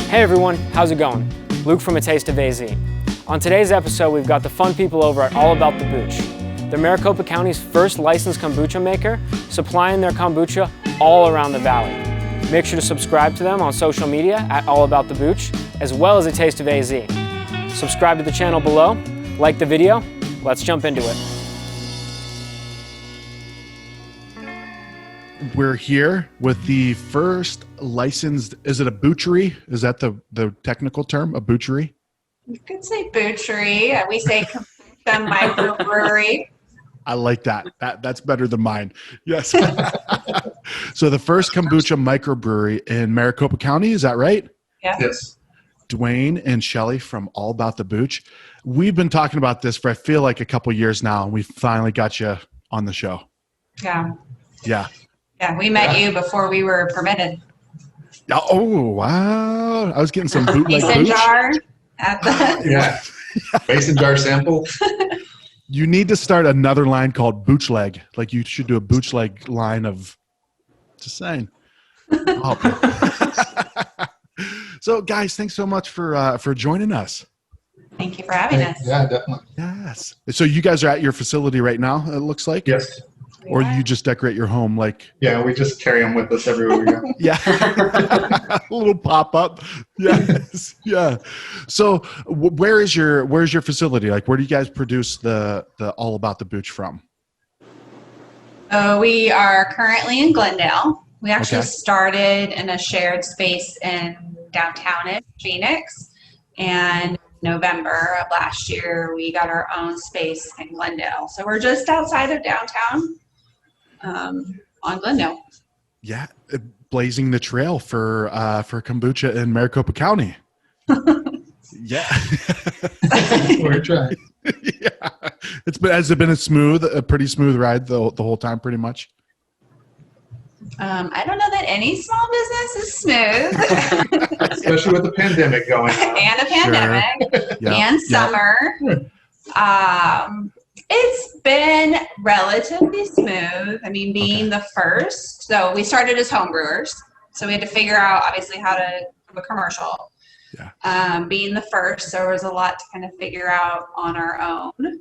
Hey everyone, how's it going? Luke from A Taste of AZ. On today's episode, we've got the fun people over at All About the Booch. They're Maricopa County's first licensed kombucha maker, supplying their kombucha all around the valley. Make sure to subscribe to them on social media at All About the Booch, as well as A Taste of AZ. Subscribe to the channel below, like the video, let's jump into it. We're here with the first licensed, is it a boochery? Is that the technical term, a boochery? You could say boochery. We say kombucha microbrewery. I like that. That's better than mine. Yes. So the first kombucha microbrewery in Maricopa County, is that right? Yeah. Yes. Dwayne and Shelly from All About the Booch. We've been talking about this for I feel like a couple years now, and we finally got you on the show. Yeah. Yeah. Yeah, we met you before we were permitted. Oh, wow. I was getting some bootleg Mason Booch. jar at the Yeah. Mason jar sample. You need to start another line called Booch Leg. Like you should do a Booch Leg line of, just saying. So guys, thanks so much for joining us. Thank you for having us. Yeah, definitely. Yes. So you guys are at your facility right now, it looks like? Yes. Or you just decorate your home like? Yeah, we just carry them with us everywhere we go. Yeah. A little pop-up. Yes. Yeah. So where's your facility? Like where do you guys produce the All About the Booch from? We are currently in Glendale. We actually Okay. started in a shared space in downtown Phoenix, and November of last year we got our own space in Glendale. So we're just outside of downtown on Glendale. Yeah, blazing the trail for kombucha in Maricopa County. Yeah. We're trying. Yeah. Has it been a pretty smooth ride the whole time, pretty much? I don't know that any small business is smooth. Especially with the pandemic going on. And a pandemic. Yeah. And summer. It's been relatively smooth. I mean, being the first. So we started as home brewers. So we had to figure out, obviously, how to have a commercial. Yeah. Being the first, there was a lot to kind of figure out on our own.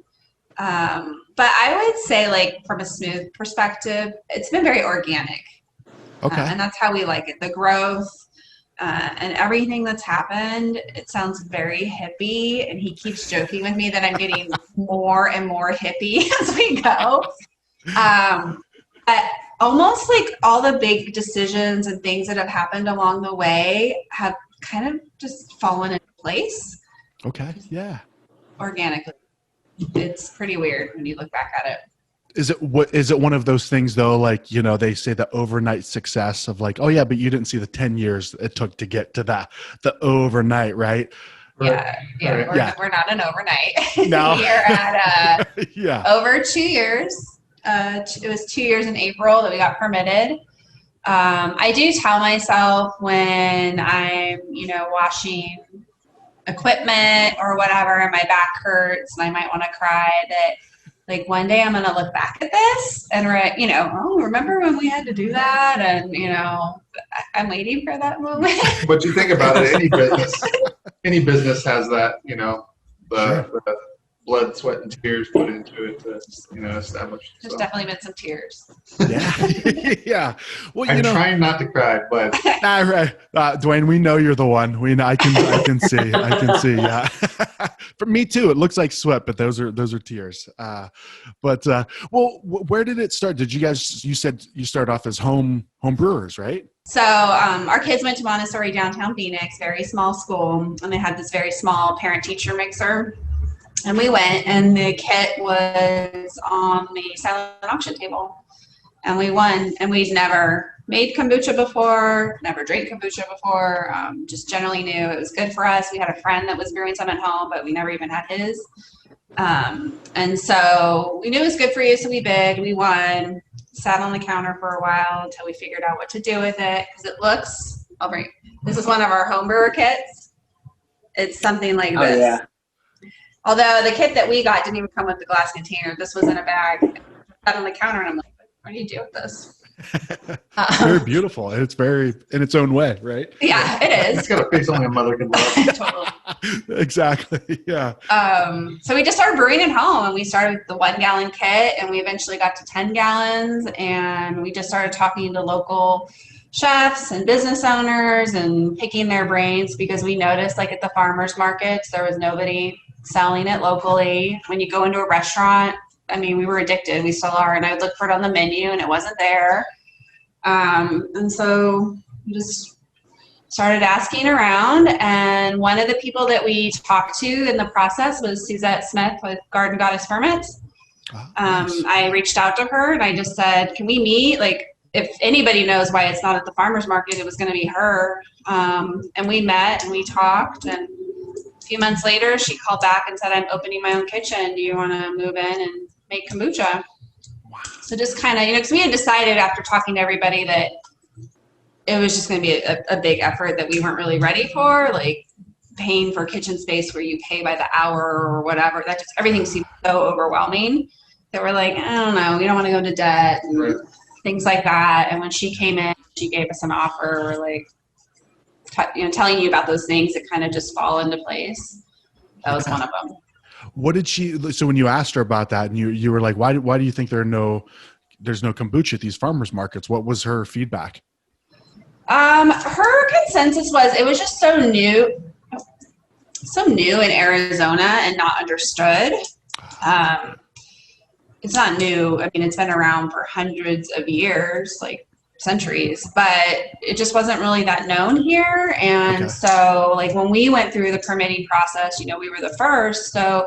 But I would say, like, from a smooth perspective, it's been very organic. Okay. And that's how we like it. The growth and everything that's happened, it sounds very hippie. And he keeps joking with me that I'm getting more and more hippie as we go. But almost like all the big decisions and things that have happened along the way have kind of just fallen into place. Okay. Yeah. Organically. It's pretty weird when you look back at it. Is it one of those things though, like, you know, they say the overnight success of like, oh yeah, but you didn't see the 10 years it took to get to the overnight, right? Yeah. Right. We're not an overnight. No. We're at Yeah. over 2 years. It was 2 years in April that we got permitted. I do tell myself when I'm, washing equipment or whatever, and my back hurts and I might want to cry, that like one day I'm going to look back at this and remember when we had to do that? And, I'm waiting for that moment. But you think about it, any business has that, the blood, sweat, and tears put into it to, establish. There's So. definitely been some tears. Yeah. Yeah. Well, I'm trying not to cry, but Dwayne, we know you're the one. I can see. Yeah. For me too, it looks like sweat, but those are tears. Where did it start? You said you started off as home brewers, right? So our kids went to Montessori downtown Phoenix, very small school, and they had this very small parent-teacher mixer. And we went, and the kit was on the silent auction table, and we won. And we'd never made kombucha before, never drank kombucha before, just generally knew it was good for us. We had a friend that was brewing some at home, but we never even had his. And so we knew it was good for you, so we bid. We won, sat on the counter for a while until we figured out what to do with it, because it looks, this is one of our home brewer kits. It's something like this. Oh, yeah. Although the kit that we got didn't even come with the glass container. This was in a bag. Sat on the counter, and I'm like, what do you do with this? Very beautiful. And it's very in its own way, right? Yeah, it It's is. got a face only a mother can love. Totally. Exactly. Yeah. So we just started brewing at home, and we started with the 1 gallon kit, and we eventually got to 10 gallons, and we just started talking to local chefs and business owners and picking their brains, because we noticed, like, at the farmers markets, there was nobody selling it locally. When you go into a restaurant, I mean, we were addicted. We still are. And I would look for it on the menu, and it wasn't there. And so we just started asking around. And one of the people that we talked to in the process was Suzette Smith with Garden Goddess Ferments. Oh, nice. I reached out to her, and I just said, can we meet? Like, if anybody knows why it's not at the farmer's market, it was going to be her. And we met and we talked, and a few months later, she called back and said, I'm opening my own kitchen. Do you want to move in and make kombucha? Wow. So just kind of, because we had decided after talking to everybody that it was just going to be a big effort that we weren't really ready for, like paying for kitchen space where you pay by the hour or whatever. That just, everything seemed so overwhelming that we're like, I don't know, we don't want to go into debt and things like that. And when she came in, she gave us an offer. We're like, telling you about those things that kind of just fall into place. That was one of them. What did she? So when you asked her about that, and you were like, why do you think there's no kombucha at these farmers markets? What was her feedback? Her consensus was it was just so new in Arizona and not understood. It's not new. I mean, it's been around for hundreds of years, like centuries, but it just wasn't really that known here. And so, like, when we went through the permitting process, we were the first, so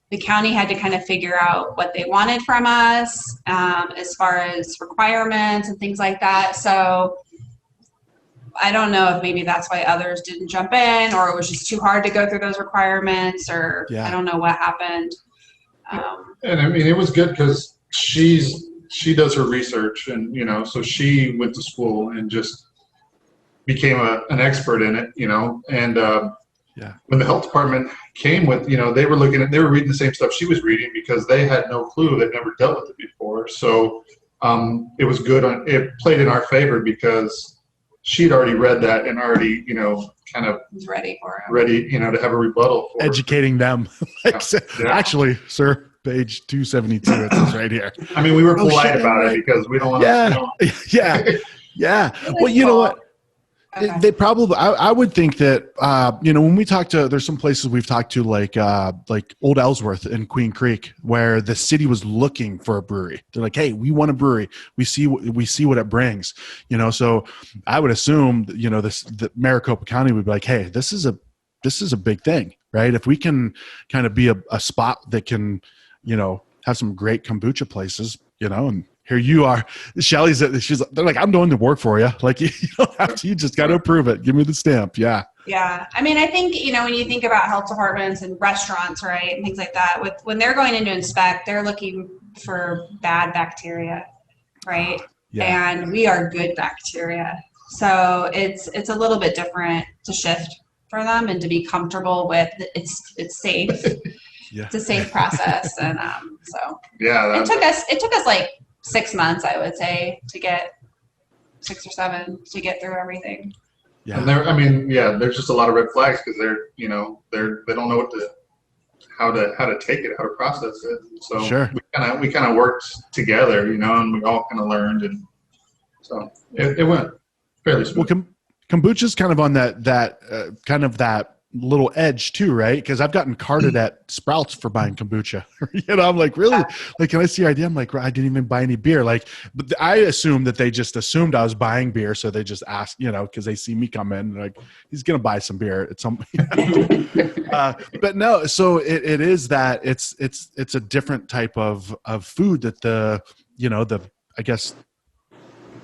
the county had to kind of figure out what they wanted from us, as far as requirements and things like that. So I don't know if maybe that's why others didn't jump in, or it was just too hard to go through those requirements, or I don't know what happened. And I mean, it was good because she does her research, and so she went to school and just became an expert in it, and when the health department came with, they were reading the same stuff she was reading, because they had no clue. They'd never dealt with it before. So it was good. It played in our favor because she'd already read that and already, kind of was ready for it. Ready, to have a rebuttal for Educating them. Actually, sir, page 272, it says right here. I mean, we were polite about it because we don't want to. Yeah. Well, you know what? Okay. They probably, I would think that, when we talk to, there's some places we've talked to, like Old Ellsworth in Queen Creek, where the city was looking for a brewery. They're like, hey, we want a brewery. We see what it brings, so I would assume, that Maricopa County would be like, hey, this is a big thing, right? If we can kind of be a spot that can, have some great kombucha places, and here you are. Shelly's, they're like, I'm doing the work for you. Like, you don't have to, you just got to approve it. Give me the stamp. Yeah. Yeah. I mean, I think, when you think about health departments and restaurants, right, and things like that, when they're going in to inspect, they're looking for bad bacteria, right? Yeah. And we are good bacteria. So it's a little bit different to shift for them and to be comfortable with it's safe. Yeah. It's a safe process. And so it took us like 6 months, I would say, to get 6 or 7 to get through everything. Yeah. And there's just a lot of red flags because they don't know how to take it, how to process it. So we kind of worked together, and we all kind of learned, and so it went fairly smooth. Well, kombucha's kind of on that kind of that little edge too, right? Because I've gotten carded at Sprouts for buying kombucha. I'm like, really? Like, can I see your ID? I'm like, I didn't even buy any beer. Like, but I assumed that they just assumed I was buying beer, so they just asked, because they see me come in, like, he's gonna buy some beer at some. But no, so it is that it's a different type of food that the I guess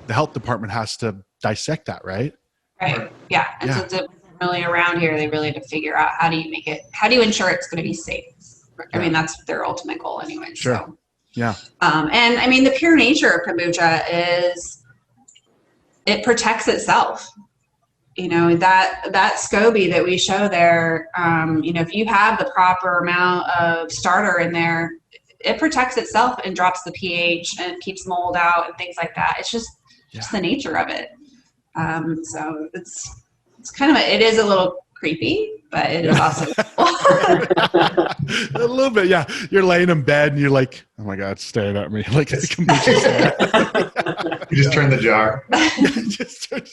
the health department has to dissect that, right? Right. Yeah. And so really around here, they really had to figure out how do you ensure it's going to be safe. I mean, that's their ultimate goal anyway. Sure. So. Yeah. And I mean, the pure nature of kombucha is it protects itself. That SCOBY that we show there, if you have the proper amount of starter in there, it protects itself and drops the pH and keeps mold out and things like that. It's just, just the nature of it. So it's kind of it is a little creepy, but it is also a little bit. Yeah. You're laying in bed and you're like, oh my God, it's staring at me. Like it's kombucha. You just turn the jar.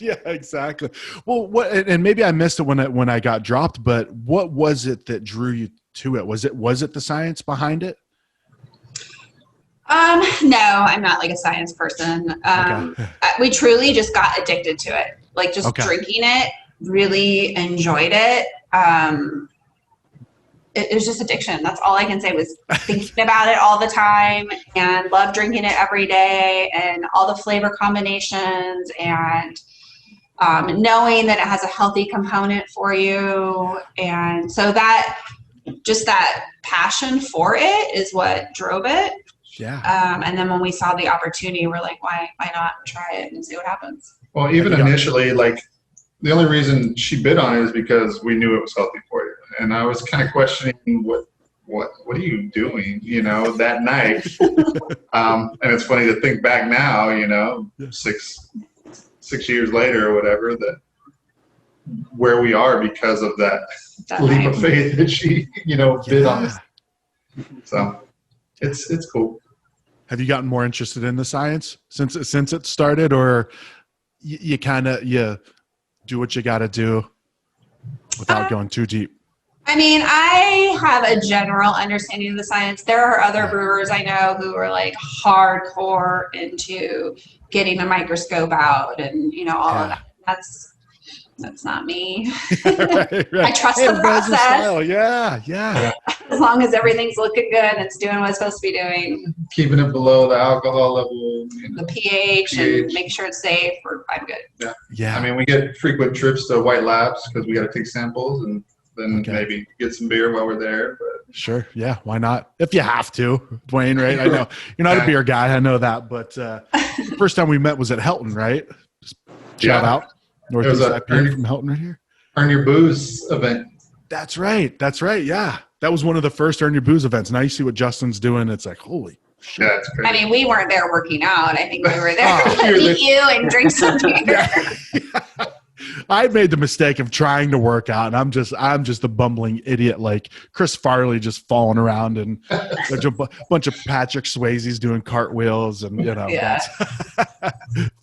Yeah, exactly. Well, and maybe I missed it when I got dropped, but what was it that drew you to it? Was it the science behind it? No, I'm not like a science person. Okay. We truly just got addicted to it. Like just drinking it, really enjoyed it. It was just addiction. That's all I can say, was thinking about it all the time and love drinking it every day and all the flavor combinations and knowing that it has a healthy component for you. And so that passion for it is what drove it. Yeah. And then when we saw the opportunity, we're like, why not try it and see what happens? Well, even initially, like the only reason she bid on it is because we knew it was healthy for you. And I was kind of questioning what are you doing, that night? And it's funny to think back now, 6 years later or whatever, that where we are because of that leap of faith that she, bid on this. So it's cool. Have you gotten more interested in the science since it started, or you do what you got to do without going too deep? I mean, I have a general understanding of the science. There are other brewers I know who are like hardcore into getting a microscope out and, all of that. That's not me. Right. I trust the process. Yeah. As long as everything's looking good and it's doing what it's supposed to be doing. Keeping it below the alcohol level. The pH and make sure it's safe, I'm good. Yeah. I mean, we get frequent trips to White Labs because we got to take samples and then maybe get some beer while we're there. But sure. Yeah. Why not? If you have to, Dwayne, right? I know you're not a beer guy. I know that. But the first time we met was at Helton, right? Shout out. Northeast IPA from Helton right here. Earn Your Booze event. That's right. Yeah. That was one of the first Earn Your Booze events. Now you see what Justin's doing. It's like, holy shit. Yeah, it's crazy. I mean, we weren't there working out. I think we were there to meet you and drink some beer. I made the mistake of trying to work out, and I'm just the bumbling idiot, like Chris Farley, just falling around, and there's a bunch of Patrick Swayze's doing cartwheels, and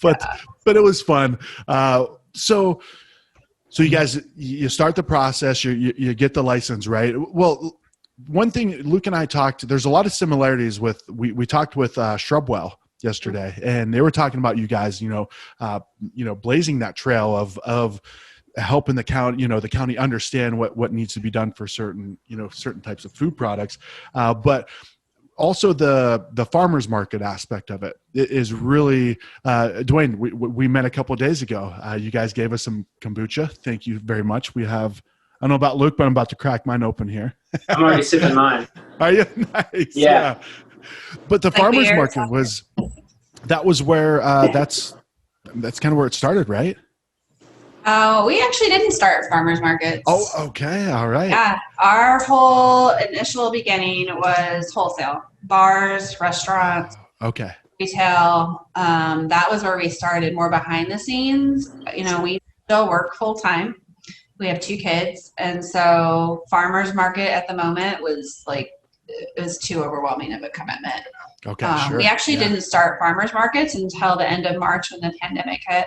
but it was fun. So you guys, you start the process, you get the license, right? Well, one thing Luke and I talked, there's a lot of similarities with, we talked with Shrubwell yesterday, and they were talking about you guys, blazing that trail of helping the county understand what needs to be done for certain types of food products. But also the farmers market aspect of it is really, Dwayne, we met a couple of days ago. You guys gave us some kombucha. Thank you very much. We have, I don't know about Luke, but I'm about to crack mine open here. I'm already sipping mine. Are you? Nice. Yeah. But the farmers market was where, that's kind of where it started, right? Oh, we actually didn't start farmers markets. Oh, okay. All right. Yeah. Our whole initial beginning was wholesale, bars, restaurants, okay, retail. That was where we started, more behind the scenes. We still work full time. We have 2 kids. And so farmers market at the moment was too overwhelming of a commitment. Okay. Sure. We actually didn't start farmers markets until the end of March when the pandemic hit.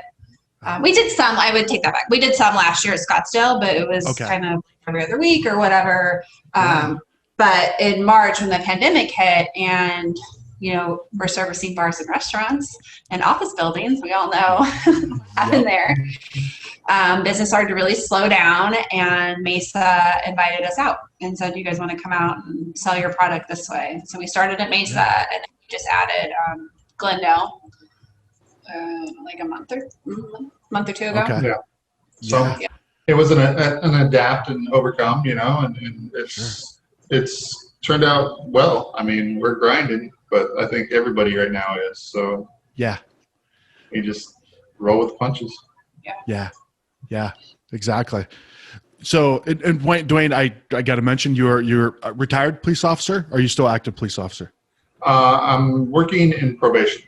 We did some, I would take that back. We did some last year at Scottsdale, but it was kind of every other week or whatever. But in March when the pandemic hit and, we're servicing bars and restaurants and office buildings, we all know what happened there. Business started to really slow down, and Mesa invited us out and said, you guys want to come out and sell your product this way? So we started at Mesa and then we just added Glendale. Like a month or 2 ago. Okay. Yeah. So it was an adapt and overcome, and it's turned out well. I mean, we're grinding, but I think everybody right now is. So we just roll with the punches. Yeah, exactly. So, and Dwayne, I got to mention you're a retired police officer. Or are you still active police officer? I'm working in probation.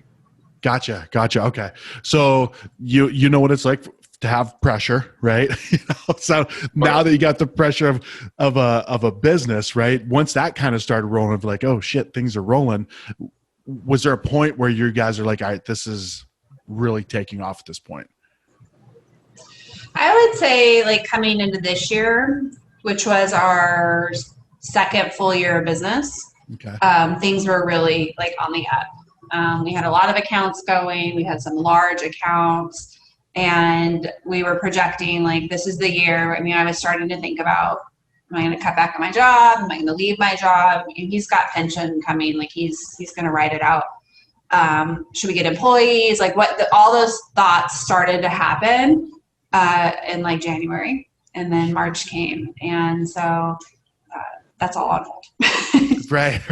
Gotcha. Okay. So you know what it's like to have pressure, right? So now that you got the pressure of a business, right? Once that kind of started rolling, of like, oh shit, things are rolling. Was there a point where you guys are like, all right, this is really taking off at this point? I would say like coming into this year, which was our second full year of business, Okay. things were really like on the up. We had a lot of accounts going. We had some large accounts, and we were projecting like this is the year. I mean, I was starting to think about, am I going to cut back on my job? Am I going to leave my job? And he's got pension coming. Like he's going to ride it out. Should we get employees? Like all those thoughts started to happen in like January, and then March came, and so that's all on hold. Right.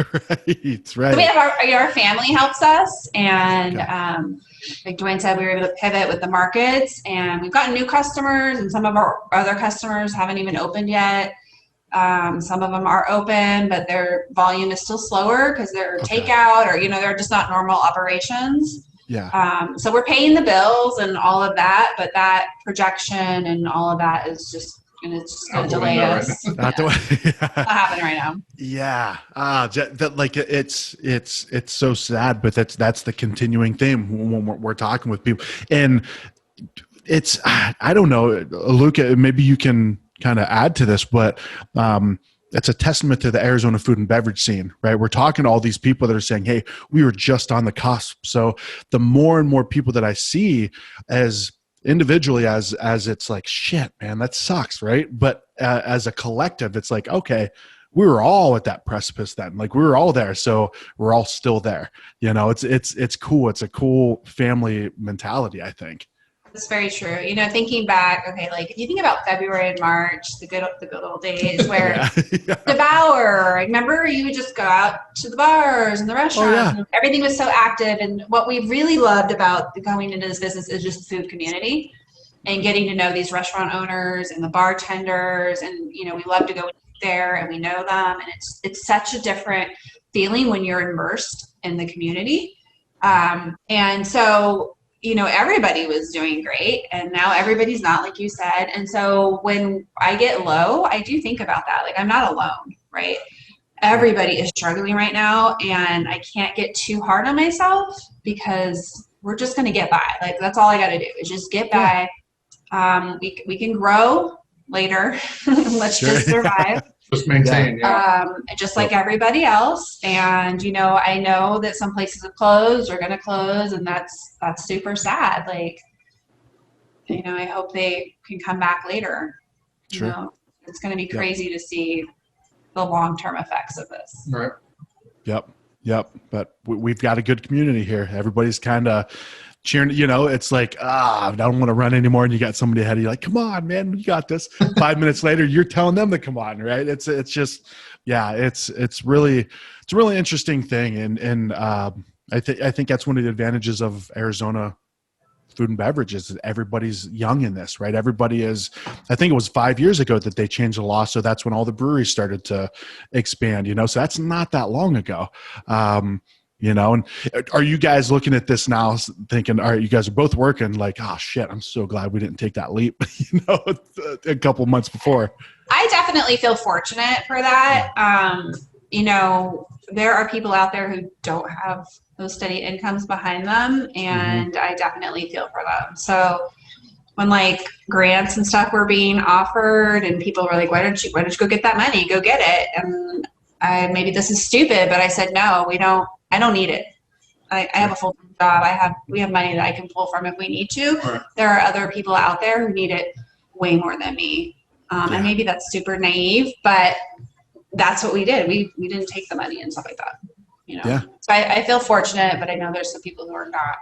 So we have our family helps us, and like Dwayne said, we were able to pivot with the markets, and we've gotten new customers, and some of our other customers haven't even opened yet. Some of them are open, but their volume is still slower because they're takeout, or they're just not normal operations. Yeah. So we're paying the bills and all of that, but that projection and all of that is just going to delay us. Not the way. Not happening right now. Yeah. That like it's so sad, but that's the continuing theme when we're talking with people, and it's I don't know, Luca, maybe you can kind of add to this, but it's a testament to the Arizona food and beverage scene, right? We're talking to all these people that are saying, hey, we were just on the cusp. So the more and more people that I see as individually as it's like, shit, man, that sucks, right? But as a collective, it's like, okay, we were all at that precipice then. Like we were all there. So we're all still there. It's cool. It's a cool family mentality, I think. That's very true. Thinking back, okay, like if you think about February and March, the good old days where Devour, remember you would just go out to the bars and the restaurants. And everything was so active. And what we really loved about going into this business is just the food community and getting to know these restaurant owners and the bartenders. And, we love to go there and we know them. And it's such a different feeling when you're immersed in the community. And so, everybody was doing great, and now everybody's not, like you said. And so when I get low, I do think about that. Like I'm not alone, right? Everybody is struggling right now, and I can't get too hard on myself because we're just going to get by. Like that's all I got to do is just get by. We can grow later. Let's just survive. Just maintain, just like everybody else. And, I know that some places have closed or going to close, and that's super sad. Like, I hope they can come back later. Sure. It's going to be crazy to see the long-term effects of this. Right. Yep. But we've got a good community here. Everybody's kind of cheering, it's like, I don't want to run anymore. And you got somebody ahead of you like, come on, man, you got this. 5 minutes later, you're telling them to come on. Right. It's just, it's a really interesting thing. And I think that's one of the advantages of Arizona food and beverages. Everybody's young in this, right? Everybody is, I think it was 5 years ago that they changed the law. So that's when all the breweries started to expand, so that's not that long ago. And are you guys looking at this now thinking, all right, you guys are both working like, oh shit, I'm so glad we didn't take that leap, a couple months before? I definitely feel fortunate for that. There are people out there who don't have those steady incomes behind them, and I definitely feel for them. So when like grants and stuff were being offered and people were like, why don't you go get that money? Go get it. And maybe this is stupid, but I said, no, I don't need it. I have a full-time job. We have money that I can pull from if we need to. Right. There are other people out there who need it way more than me. And maybe that's super naive, but that's what we did. We didn't take the money and stuff like that. Yeah. So I feel fortunate, but I know there's some people who are not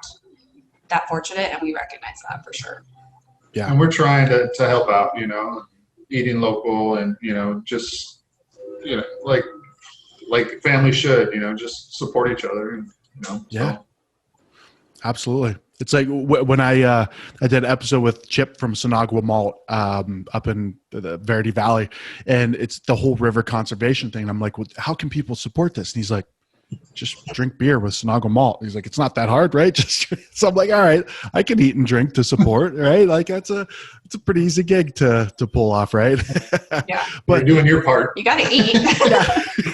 that fortunate, and we recognize that for sure. Yeah. And we're trying to help out, eating local and, just, like family should, just support each other, Yeah, absolutely. It's like when I did an episode with Chip from Sinagua Malt up in the Verity Valley, and it's the whole river conservation thing. I'm like, well, how can people support this? And he's like, just drink beer with Sinagua malt. He's like, it's not that hard, right? Just so I'm like, all right, I can eat and drink to support, right? Like it's a pretty easy gig to pull off, right? Yeah. But you're doing your part. You got to eat.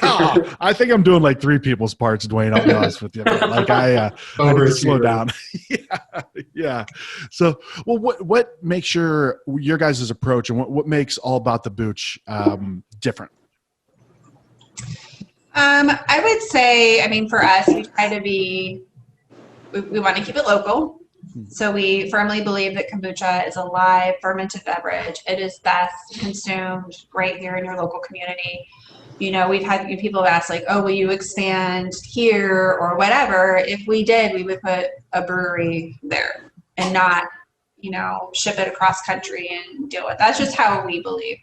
oh, I think I'm doing like 3 people's parts, Dwayne. I'll be honest with you. Like I need to slow down. Yeah. So, well, what makes your guys' approach and what makes All About the Booch different? I would say, I mean, for us, we try to be, we want to keep it local. So we firmly believe that kombucha is a live fermented beverage. It is best consumed right here in your local community. You know, we've had people have asked like, oh, will you expand here or whatever? If we did, we would put a brewery there and not, you know, ship it across country and deal with. That's just how we believe.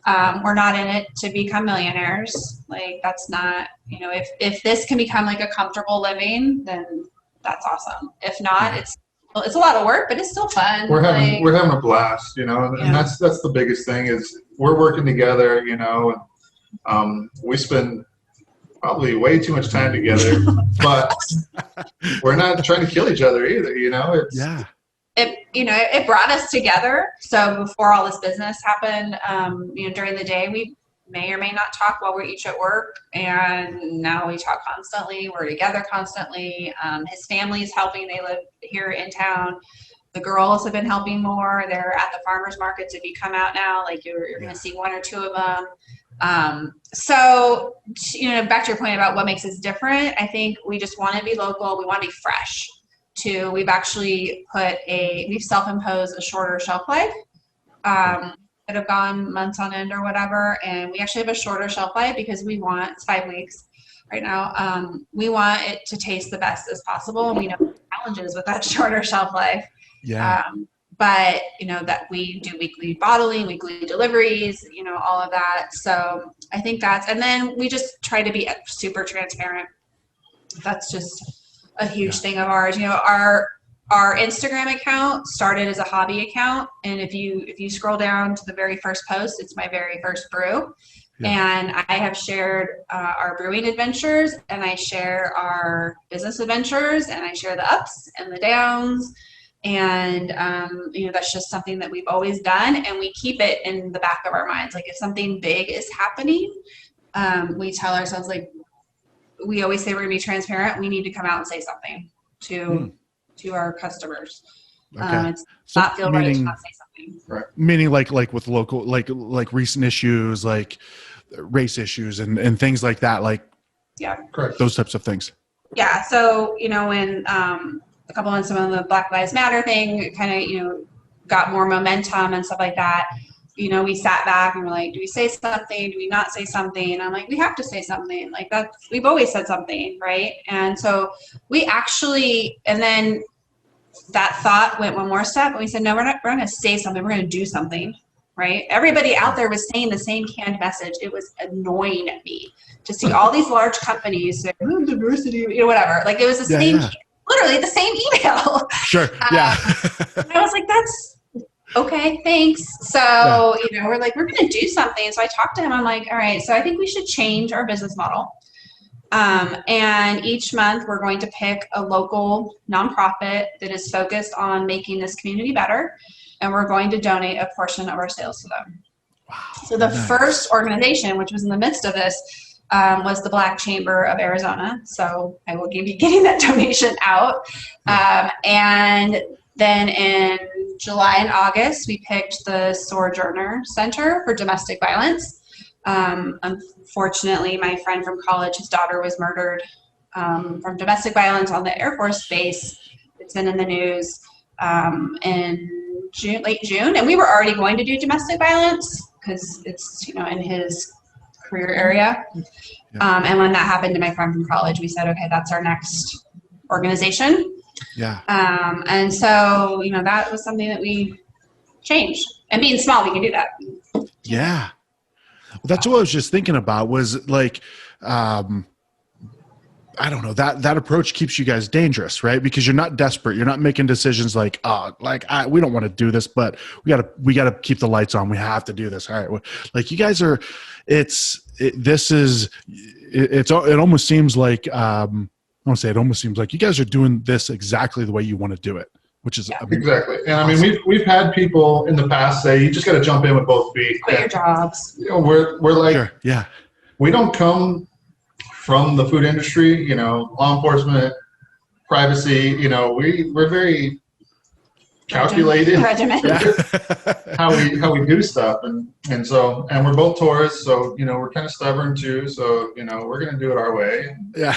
We're not in it to become millionaires. Like that's not, you know, if this can become like a comfortable living, then that's awesome. If not, it's a lot of work, but it's still fun. We're having a blast, you know, and that's the biggest thing is we're working together, you know, and we spend probably way too much time together, but we're not trying to kill each other either, you know. It brought us together. So before all this business happened, you know, during the day we may or may not talk while we're each at work, and now we talk constantly. We're together constantly. His family's helping. They live here in town. The girls have been helping more. They're at the farmers markets. If you come out now, like you're going to see 1 or 2 of them. So, you know, back to your point about what makes us different, I think we just want to be local. We want to be fresh. We've actually we've self-imposed a shorter shelf life that have gone months on end or whatever, and we actually have a shorter shelf life because it's 5 weeks right now. We want it to taste the best as possible, and we know the challenges with that shorter shelf life. But you know that we do weekly bottling, weekly deliveries, you know, all of that. So I think and then we just try to be super transparent. That's just a huge thing of ours. You know, our Instagram account started as a hobby account, and if you scroll down to the very first post, it's my very first brew. And I have shared our brewing adventures, and I share our business adventures, and I share the ups and the downs, and you know, that's just something that we've always done, and we keep it in the back of our minds. Like if something big is happening, we tell ourselves, like, we always say we're gonna be transparent. We need to come out and say something to our customers. Okay. It's not feel right to not say something. Right. Meaning like with local, like recent issues, like race issues and things like that. Like, correct. Those types of things. Yeah. So, you know, when a couple months ago, the Black Lives Matter thing kind of, you know, got more momentum and stuff like that, you know, we sat back and we're like, do we say something? Do we not say something? And I'm like, we have to say something. Like we've always said something, right? And so we actually, and then that thought went one more step, and we said, no, we're not going to say something. We're going to do something, right? Everybody out there was saying the same canned message. It was annoying me to see all these large companies say, diversity, you know, whatever. Like it was the same, literally the same email. Sure. Yeah. And I was like, that's okay, thanks. So, you know, we're like, we're going to do something. So I talked to him. I'm like, all right, so I think we should change our business model. And each month we're going to pick a local nonprofit that is focused on making this community better. And we're going to donate a portion of our sales to them. Wow, so the first organization, which was in the midst of this, was the Black Chamber of Arizona. So I will be getting that donation out. And then in July and August, we picked the Sojourner Center for Domestic Violence. Unfortunately, my friend from college, his daughter was murdered from domestic violence on the Air Force Base. It's been in the news in late June, and we were already going to do domestic violence because it's, you know, in his career area. And when that happened to my friend from college, we said, okay, that's our next organization. And so, you know, that was something that we changed. And being small, we can do that. Yeah. Well, that's what I was just thinking about was like, I don't know, that approach keeps you guys dangerous, right? Because you're not desperate. You're not making decisions like, we don't want to do this, but we gotta keep the lights on. We have to do this. All right. Like you guys are, it almost seems like, I don't say it almost seems like you guys are doing this exactly the way you want to do it, which is exactly. And I mean, we've had people in the past say, you just got to jump in with both feet. Quit your jobs. You know, we're like, sure. Yeah. We don't come from the food industry, you know, law enforcement, privacy, you know, we're very calculated how we do stuff. And we're both Taurus, so, you know, we're kind of stubborn too. So, you know, we're going to do it our way. Yeah.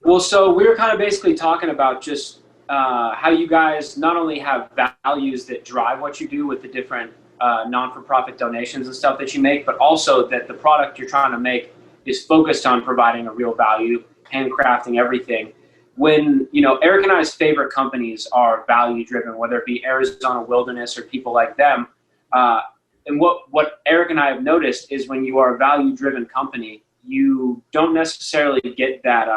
Well, so we were kind of basically talking about just how you guys not only have values that drive what you do with the different non-for-profit donations and stuff that you make, but also that the product you're trying to make is focused on providing a real value, handcrafting everything. When, you know, Eric and I's favorite companies are value-driven, whether it be Arizona Wilderness or people like them. And what Eric and I have noticed is when you are a value-driven company, you don't necessarily get that,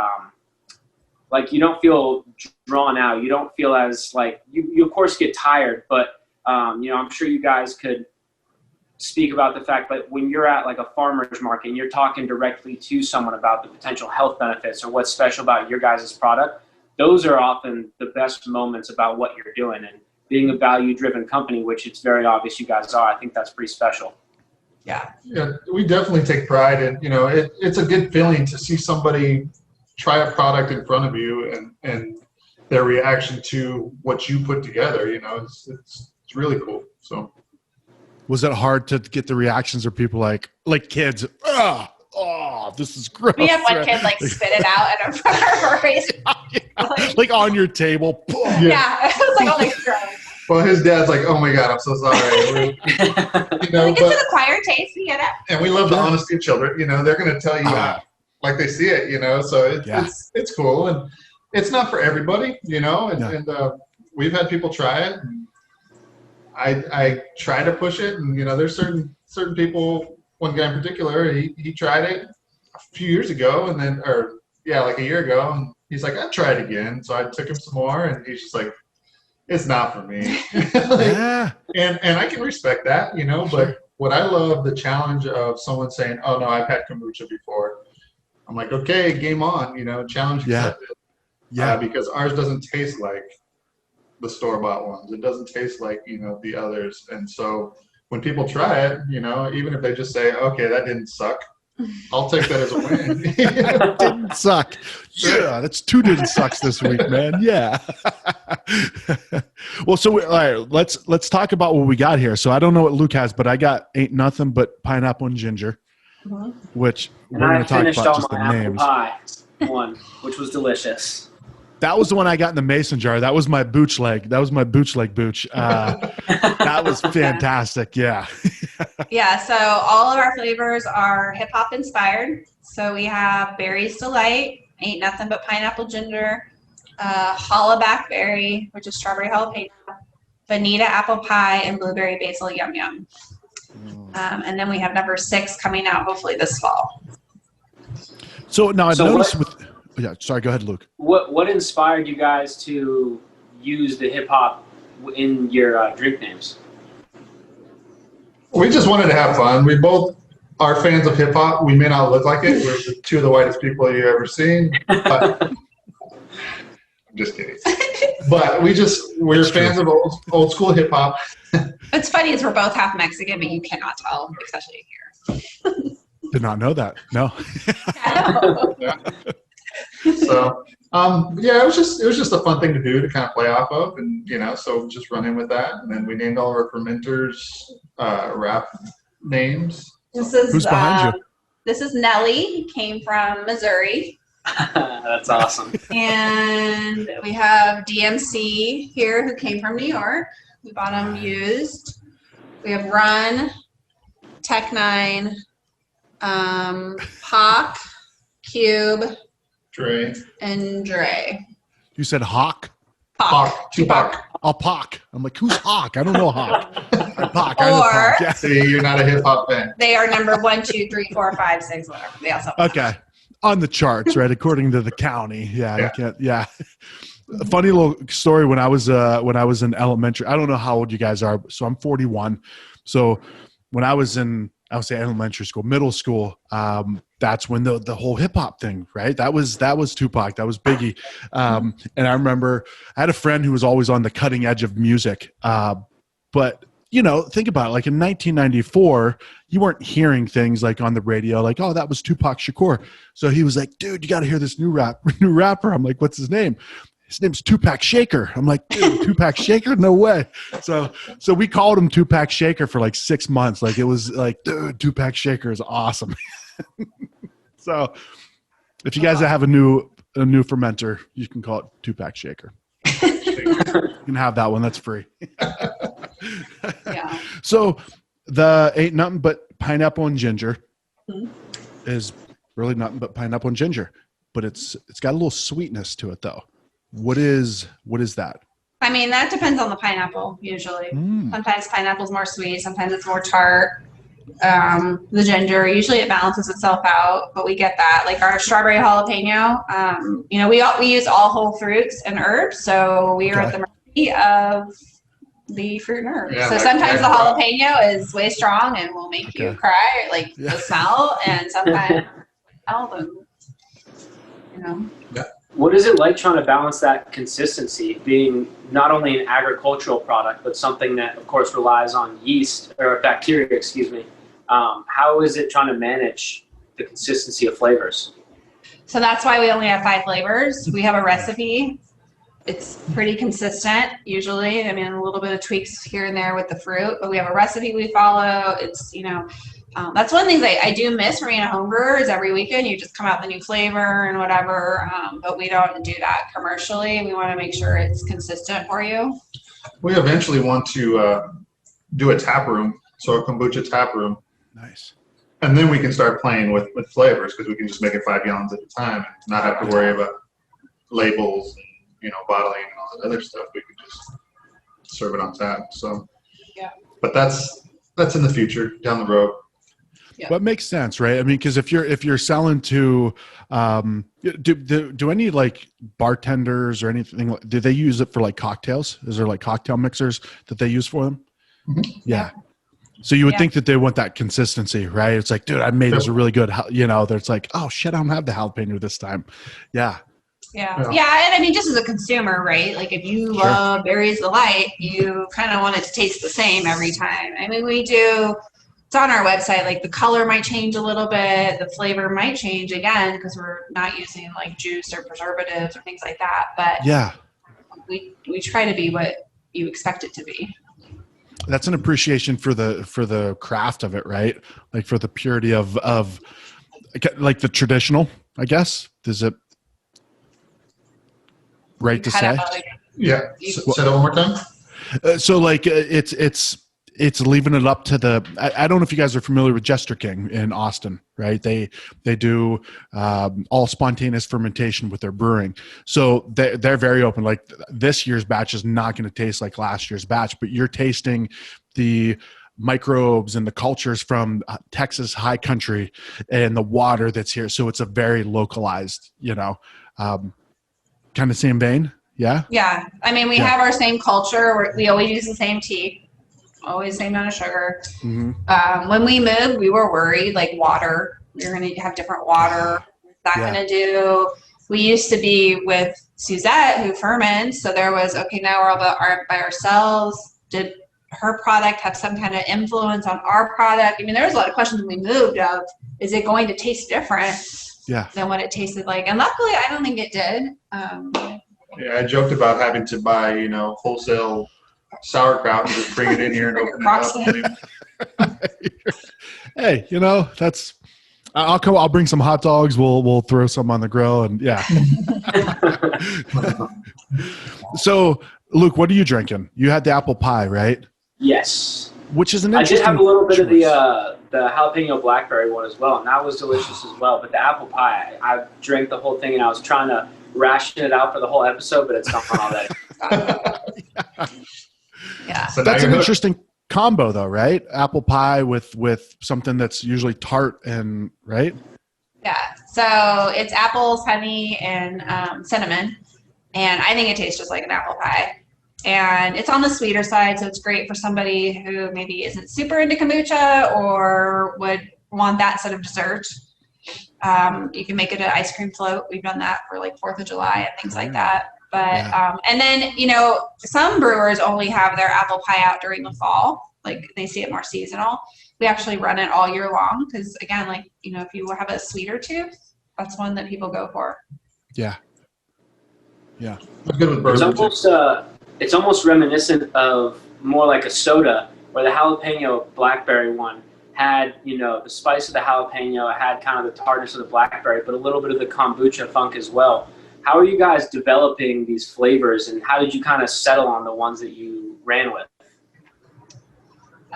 like you don't feel drawn out. You don't feel as like, you of course get tired, but, you know, I'm sure you guys could speak about the fact that when you're at like a farmer's market and you're talking directly to someone about the potential health benefits or what's special about your guys' product, those are often the best moments about what you're doing. And being a value-driven company, which it's very obvious you guys are, I think that's pretty special. Yeah. Yeah, we definitely take pride in, you know, it's a good feeling to see somebody try a product in front of you and their reaction to what you put together, you know, it's really cool. So. Was it hard to get the reactions of people like kids? Oh, this is gross. We had one kid like spit it out in front of our face. Like on your table. Yeah, it was like, oh my God. Well, his dad's like, oh my God, I'm so sorry. You know, like, it's an acquired taste, you get it. And we love the honesty of children. You know, they're going to tell you like they see it. You know, so it's cool, and it's not for everybody. You know, and we've had people try it. And I try to push it, and you know, there's certain people. One guy in particular, he tried it a few years ago, and then, like a year ago, and he's like, I'd try it again. So I took him some more, and he's just like, it's not for me. And I can respect that, you know. But what I love the challenge of someone saying, oh no, I've had kombucha before. I'm like, okay, game on, you know, challenge accepted. Yeah, because ours doesn't taste like the store-bought ones. It doesn't taste like, you know, the others. And so when people try it, you know, even if they just say, okay, that didn't suck, I'll take that as a win. Didn't suck. Yeah, that's 2 didn't sucks this week, man. Yeah. Well, so all right, let's talk about what we got here. So I don't know what Luke has, but I got ain't nothing but pineapple and ginger, which we're going to talk about just the names. Pie one, which was delicious. That was the one I got in the mason jar. That was my Booch leg. That was my Booch leg Booch. That was fantastic. Yeah. Yeah. So all of our flavors are hip hop inspired. So we have Berries Delight, ain't nothing but pineapple ginger, hollaback berry, which is strawberry jalapeno, Vanita apple pie, and blueberry basil yum yum. And then we have number 6 coming out hopefully this fall. So now I've noticed yeah, sorry, go ahead, Luke. What inspired you guys to use the hip hop in your drink names? We just wanted to have fun. We both are fans of hip hop. We may not look like it. We're the 2 of the whitest people you've ever seen. But I'm just kidding. But we're fans of old school hip hop. What's funny is we're both half Mexican, but you cannot tell, especially here. Did not know that. No. Yeah. So it was just a fun thing to do to kind of play off of, and you know, so just running with that, and then we named all of our fermenters rap names. Who's behind you? This is Nelly, came from Missouri. That's awesome. And we have DMC here, who came from New York. We bought them used. We have Run, Tech 9, Hawk, Cube, Dre. And Dre. You said Hawk? Hawk. Tupac. Oh, Pac. I'm like, who's Hawk? I don't know Hawk. Pac. I know Pac. Yeah. See, you're not a hip hop fan. They are number 1, 2, 3, 4, 5, 6, whatever. They also have Okay. on the charts, right? According to the county. Yeah. You can't. Yeah. A funny little story when I was in elementary. I don't know how old you guys are. So I'm 41. So when I was in, I would say elementary school, middle school, that's when the whole hip hop thing, right? That was Tupac, that was Biggie. And I remember I had a friend who was always on the cutting edge of music. But think about it, like in 1994, you weren't hearing things like on the radio, like, oh, that was Tupac Shakur. So he was like, dude, you got to hear this new rapper. I'm like, what's his name? His name's Tupac Shaker. I'm like, dude, Tupac Shaker? No way. So we called him Tupac Shaker for like 6 months. Like, it was like, dude, Tupac Shaker is awesome. So if you guys have a new fermenter, you can call it Tupac Shaker. You can have that one. That's free. Yeah. So the ain't nothing but pineapple and ginger is really nothing but pineapple and ginger, but it's got a little sweetness to it though. What is that? I mean, that depends on the pineapple, usually. Sometimes pineapple's more sweet, sometimes it's more tart. The ginger, usually it balances itself out, but we get that. Like our strawberry jalapeno, we use all whole fruits and herbs, so we are at the mercy of the fruit and herbs. Yeah, so sometimes the jalapeno is way strong and will make you cry, like the smell, and sometimes What is it like trying to balance that consistency, being not only an agricultural product, but something that, of course, relies on yeast or bacteria, excuse me. How is it trying to manage the consistency of flavors? So that's why we only have 5 flavors. We have a recipe. It's pretty consistent, usually. I mean, a little bit of tweaks here and there with the fruit, but we have a recipe we follow. It's, that's one of the things I do miss from being a home brewer is every weekend you just come out with a new flavor and whatever, but we don't do that commercially. We want to make sure it's consistent for you. We eventually want to do a tap room, so a kombucha tap room. Nice. And then we can start playing with flavors because we can just make it 5 gallons at a time and not have to worry about labels and, bottling and all that other stuff. We can just serve it on tap. So, but that's in the future, down the road. Yeah. But it makes sense, right? I mean, because if you're selling to, do any like bartenders or anything? Do they use it for like cocktails? Is there like cocktail mixers that they use for them? Mm-hmm. Yeah. So you would think that they want that consistency, right? It's like, dude, I made this a really good, It's like, oh shit, I don't have the jalapeno this time. Yeah. Yeah. And I mean, just as a consumer, right? Like if you love Berries Delight, you kind of want it to taste the same every time. I mean, it's on our website, like the color might change a little bit, the flavor might change again because we're not using like juice or preservatives or things like that. But we try to be what you expect it to be. That's an appreciation for the craft of it, right? Like for the purity of like the traditional, I guess. Is it right to say? Yeah. Say that one more time. So like it's leaving it up to I don't know if you guys are familiar with Jester King in Austin, right? They do all spontaneous fermentation with their brewing. So they're very open. Like this year's batch is not going to taste like last year's batch, but you're tasting the microbes and the cultures from Texas high country and the water that's here. So it's a very localized, kind of same vein. Yeah. Yeah. I mean, we have our same culture. We always use the same tea. Always same amount of sugar. Mm-hmm. When we moved, we were worried, like water. We're going to have different water. What's that going to do? We used to be with Suzette, who ferments. So there was, now we're all by ourselves. Did her product have some kind of influence on our product? I mean, there was a lot of questions when we moved of, is it going to taste different than what it tasted like? And luckily, I don't think it did. I joked about having to buy, wholesale sauerkraut and just bring it in here and open it up. Hey, that's I'll bring some hot dogs. We'll throw some on the grill and So Luke, what are you drinking? You had the apple pie, right? Yes. Which is an I interesting did have a little bit choice. of the jalapeno blackberry one as well, and that was delicious as well. But the apple pie, I drank the whole thing, and I was trying to ration it out for the whole episode, but it's not all that. Yeah. So that's an interesting combo though, right? Apple pie with something that's usually tart and right? Yeah. So it's apples, honey, and cinnamon. And I think it tastes just like an apple pie. And it's on the sweeter side, so it's great for somebody who maybe isn't super into kombucha or would want that sort of dessert. You can make it an ice cream float. We've done that for like 4th of July and things like that. But and then, you know, some brewers only have their apple pie out during the fall. Like they see it more seasonal. We actually run it all year long because, again, like, you know, if you have a sweeter tooth, that's one that people go for. Yeah. Yeah. I'm good with bourbon. It's almost reminiscent of more like a soda, where the jalapeno blackberry one had, you know, the spice of the jalapeno, it had kind of the tartness of the blackberry, but a little bit of the kombucha funk as well. How are you guys developing these flavors, and how did you kind of settle on the ones that you ran with?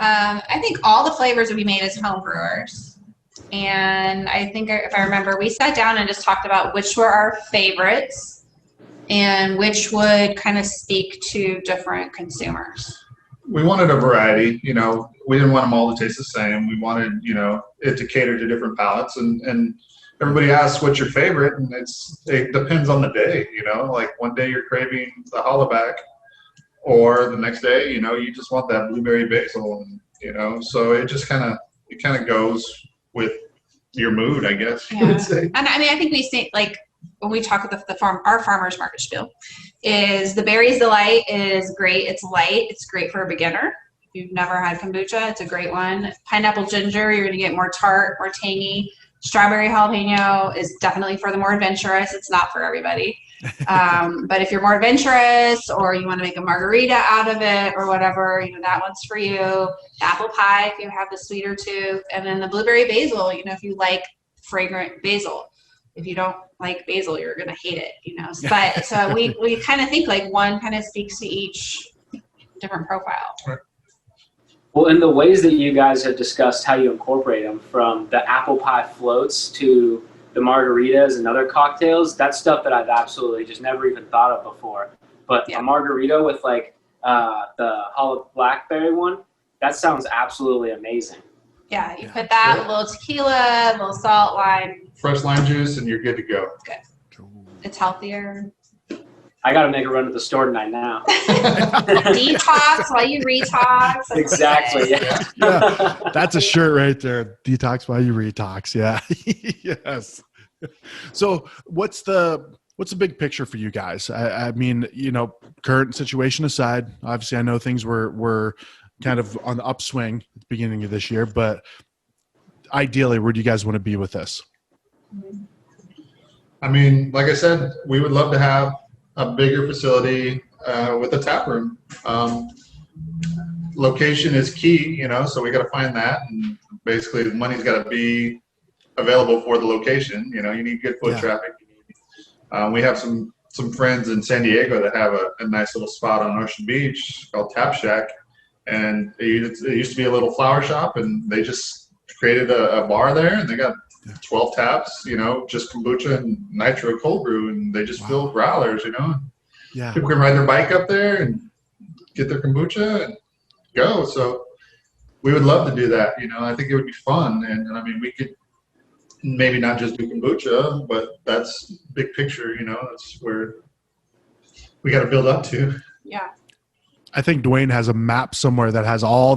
I think all the flavors that we made as home brewers. And I think, if I remember, we sat down and just talked about which were our favorites and which would kind of speak to different consumers. We wanted a variety, you know, we didn't want them all to taste the same. We wanted, you know, it to cater to different palates, and everybody asks what's your favorite, and it depends on the day, you know, like one day you're craving the hollaback, or the next day, you know, you just want that blueberry basil, and, you know, so it just kind of goes with your mood, I guess you would say. And I mean, I think we say, like, when we talk with our farmers market spiel, is the Berries Delight is great. It's light. It's great for a beginner. If you've never had kombucha, it's a great one. Pineapple ginger, you're going to get more tart, more tangy. Strawberry jalapeno is definitely for the more adventurous. It's not for everybody. But if you're more adventurous, or you want to make a margarita out of it or whatever, you know, that one's for you. Apple pie, if you have the sweeter tooth. And then the blueberry basil, you know, if you like fragrant basil. If you don't like basil, you're going to hate it, you know. But so we kind of think like one kind of speaks to each different profile. Well, in the ways that you guys have discussed how you incorporate them, from the apple pie floats to the margaritas and other cocktails, that's stuff that I've absolutely just never even thought of before. But a margarita with like the hollow blackberry one, that sounds absolutely amazing. Yeah, you put that, a little tequila, a little salt, lime. Fresh lime juice, and you're good to go. Good. It's healthier. I got to make a run to the store tonight now. Detox while you retox. Exactly. Yeah. That's a shirt right there. Detox while you retox. Yeah. Yes. So what's the big picture for you guys? I mean, you know, current situation aside, obviously I know things were kind of on the upswing at the beginning of this year, but ideally, where do you guys want to be with this? I mean, like I said, we would love to have a bigger facility with a tap room. Location is key, you know, so we got to find that, and basically the money's got to be available for the location. You know, you need good foot traffic. We have some friends in San Diego that have a nice little spot on Ocean Beach called Tap Shack. And it used to be a little flower shop, and they just created a bar there, and they got 12 taps, you know, just kombucha and nitro cold brew, and they just fill growlers, you know. Yeah. People can ride their bike up there and get their kombucha and go. So we would love to do that, you know. I think it would be fun, and I mean, we could maybe not just do kombucha, but that's big picture, you know. That's where we got to build up to. Yeah. I think Dwayne has a map somewhere that has all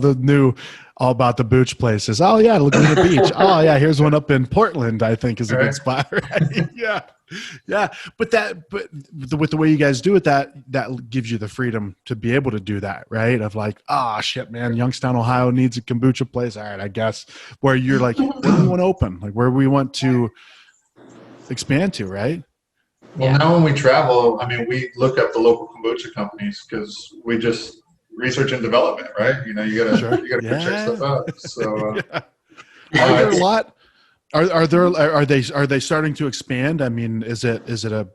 about the Booch places. Oh yeah, look at the beach. Oh yeah, here's one up in Portland. I think is a good spot. Right? Yeah. But with the way you guys do it, that gives you the freedom to be able to do that, right? Of like, shit, man, Youngstown, Ohio needs a kombucha place. All right, I guess where you're like, where do we want to open? Like where we want to expand to, right? Well, now when we travel, I mean, we look up the local kombucha companies because we just research and development, right? You know, you gotta check stuff out. So, are there a lot? Are they starting to expand? I mean, is it a?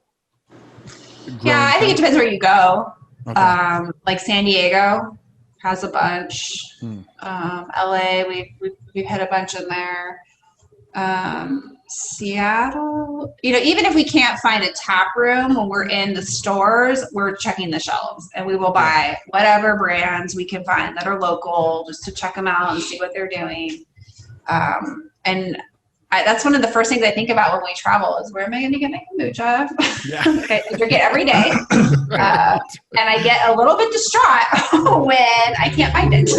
Yeah, I think it depends where you go. Okay. Like San Diego has a bunch. LA, we've had a bunch in there. Seattle, you know, even if we can't find a tap room when we're in the stores, we're checking the shelves, and we will buy whatever brands we can find that are local just to check them out and see what they're doing. And that's one of the first things I think about when we travel is where am I going to get my kombucha? Yeah. Okay, I drink it every day. And I get a little bit distraught when I can't find it.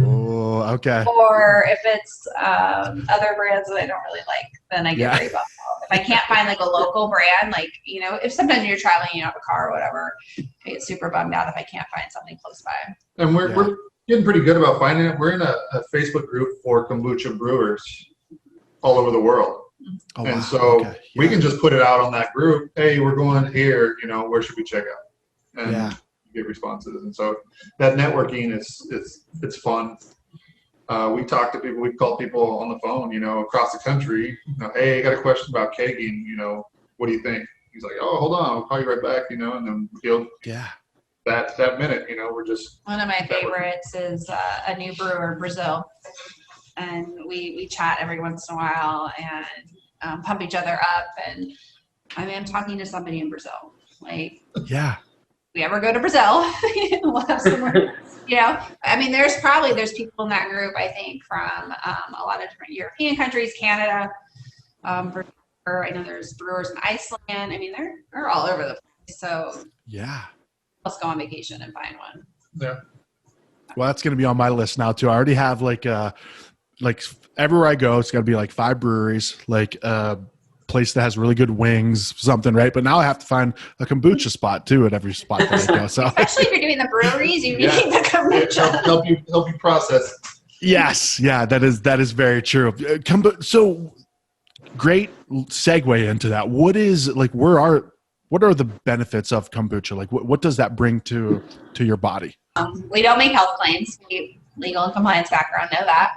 Oh, okay. Or if it's other brands that I don't really like, then I get very bummed out. If I can't find like a local brand, like, you know, if sometimes you're traveling, you have a car or whatever, I get super bummed out if I can't find something close by. And we're getting pretty good about finding it. We're in a Facebook group for kombucha brewers all over the world. Oh, and wow. so we can just put it out on that group. Hey, we're going here, you know, where should we check out? And get responses. And so that networking it's fun. We talk to people, we call people on the phone, you know, across the country, you know, hey, I got a question about kegging, you know, what do you think? He's like, oh, hold on, I'll call you right back, you know, and then he'll that minute, you know, we're just one of my favorites is a new brewer in Brazil. And we chat every once in a while and pump each other up. And I mean, I'm talking to somebody in Brazil. Like, if we ever go to Brazil, we'll have somewhere. You know, I mean, there's people in that group, I think, from a lot of different European countries, Canada. I know there's brewers in Iceland. I mean, they're all over the place. So let's go on vacation and find one. Yeah. Well, that's going to be on my list now too. I already have like everywhere I go, it's got to be like 5 breweries, like a place that has really good wings, something, right? But now I have to find a kombucha spot too at every spot that I go. So especially if you're doing the breweries, you need the kombucha. Help you process. Yes, that is very true. So great segue into that. What are the benefits of kombucha? Like what does that bring to your body? We don't make health claims. Legal and compliance background know that.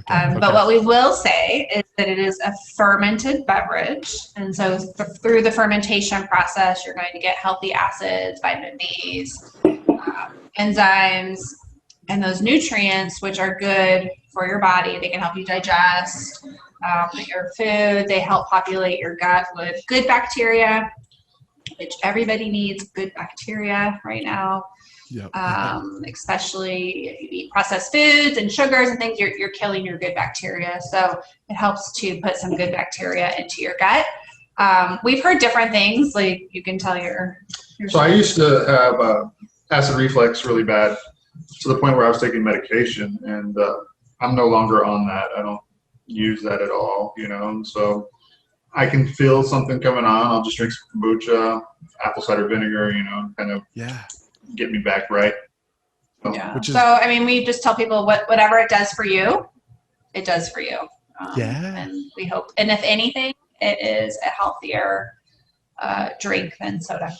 But what we will say is that it is a fermented beverage. And so through the fermentation process, you're going to get healthy acids, vitamin B's, enzymes, and those nutrients, which are good for your body. They can help you digest your food. They help populate your gut with good bacteria, which everybody needs good bacteria right now. Especially if you eat processed foods and sugars and things, you're killing your good bacteria. So it helps to put some good bacteria into your gut. We've heard different things, like you can tell your So I used to have acid reflux really bad to the point where I was taking medication, and I'm no longer on that. I don't use that at all, you know. So I can feel something coming on. I'll just drink some kombucha, apple cider vinegar, you know, kind of get me back right. So I mean, we just tell people whatever it does for you, it does for you. And we hope, and if anything, it is a healthier drink than soda.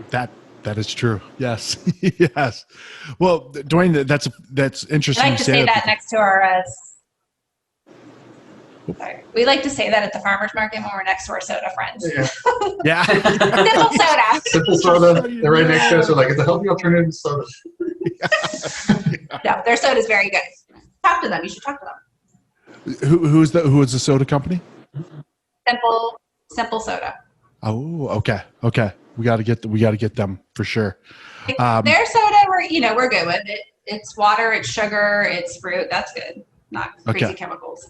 That is true. Yes. Yes. Well, Dwayne, that's interesting. I like to say that next to our sorry. We like to say that at the farmer's market when we're next to our soda friends. Yeah. Simple soda. Simple soda. They're right next to us. They're like, it's a healthy alternative to soda. No, their soda is very good. Talk to them. You should talk to them. Who is the soda company? Simple soda. Oh, okay. We got to get them for sure. Their soda, we're good with it. It's water, it's sugar, it's fruit. That's good. Not crazy chemicals.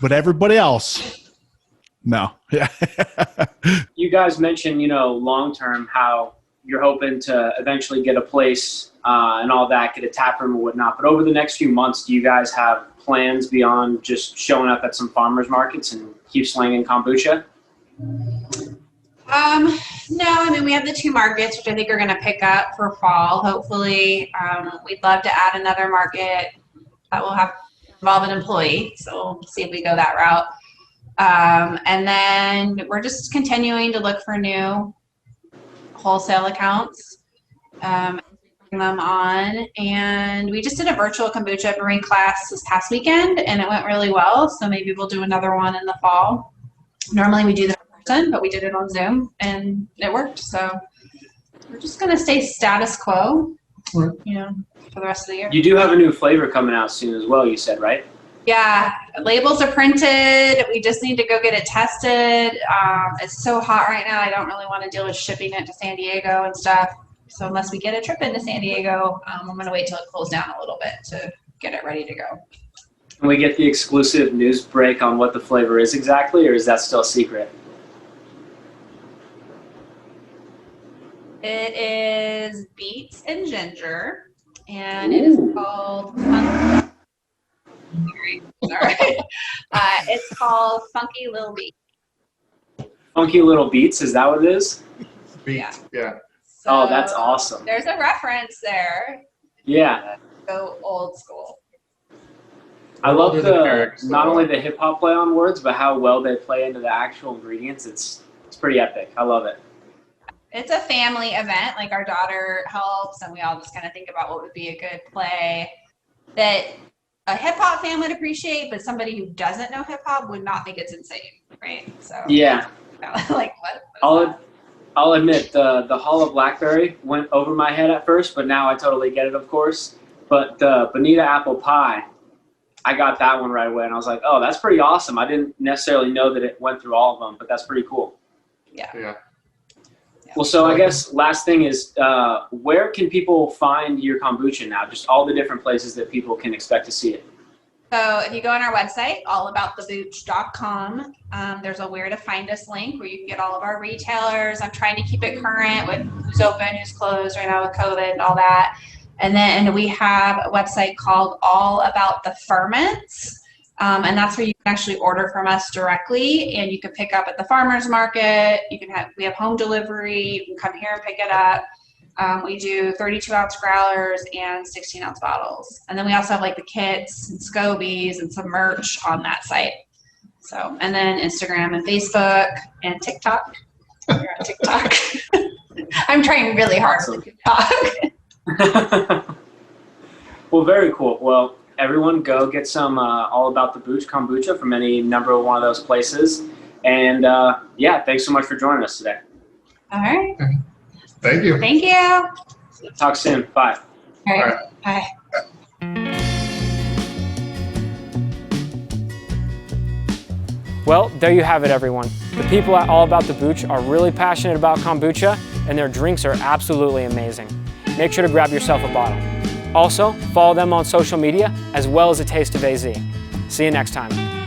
But everybody else, no. You guys mentioned, long term, how you're hoping to eventually get a place and all that, get a tap room and whatnot. But over the next few months, do you guys have plans beyond just showing up at some farmers markets and keep slanging kombucha? No, I mean, we have the 2 markets, which I think are going to pick up for fall. Hopefully, we'd love to add another market that will involve an employee. So we'll see if we go that route. And then we're just continuing to look for new wholesale accounts, bring them on. And we just did a virtual kombucha brewing class this past weekend, and it went really well. So maybe we'll do another one in the fall. Normally we do that in person, but we did it on Zoom and it worked. So we're just going to stay status quo, for the rest of the year. You do have a new flavor coming out soon as well, you said, right? Yeah, labels are printed. We just need to go get it tested. It's so hot right now. I don't really want to deal with shipping it to San Diego and stuff. So unless we get a trip into San Diego, I'm going to wait till it cools down a little bit to get it ready to go. Can we get the exclusive news break on what the flavor is exactly, or is that still secret? It is beets and ginger, and it is called it's called Funky Little Beet. Funky Little Beets, is that what it is? Beet, yeah. So Oh, that's awesome. There's a reference there. Yeah. Go old school. I love lyrics, not only the hip hop play on words, but how well they play into the actual ingredients. It's pretty epic. I love it. It's a family event. Like our daughter helps, and we all just kind of think about what would be a good play that a hip hop fan would appreciate, but somebody who doesn't know hip hop would not think it's insane, right? So yeah, like what? I'll admit the Hall of Blackberry went over my head at first, but now I totally get it, of course. But the Bonita Apple Pie, I got that one right away, and I was like, oh, that's pretty awesome. I didn't necessarily know that it went through all of them, but that's pretty cool. Yeah. Well, so I guess last thing is, where can people find your kombucha now? Just all the different places that people can expect to see it. So if you go on our website, allaboutthebooch.com, there's a where to find us link where you can get all of our retailers. I'm trying to keep it current with who's open, who's closed right now with COVID and all that. And then we have a website called All About the Ferments. And that's where you can actually order from us directly, and you can pick up at the farmer's market. We have home delivery. You can come here and pick it up. We do 32-ounce growlers and 16-ounce bottles. And then we also have like the kits and scobies and some merch on that site. So, and then Instagram and Facebook and TikTok. You're on TikTok. I'm trying really hard for TikTok. Well, very cool. Well, everyone go get some All About the Booch kombucha from any number of one of those places. And yeah, thanks so much for joining us today. All right. Thank you. Thank you. Talk soon. Bye. All right. Bye. Well, there you have it, everyone. The people at All About the Booch are really passionate about kombucha, and their drinks are absolutely amazing. Make sure to grab yourself a bottle. Also, follow them on social media as well as A Taste of AZ. See you next time.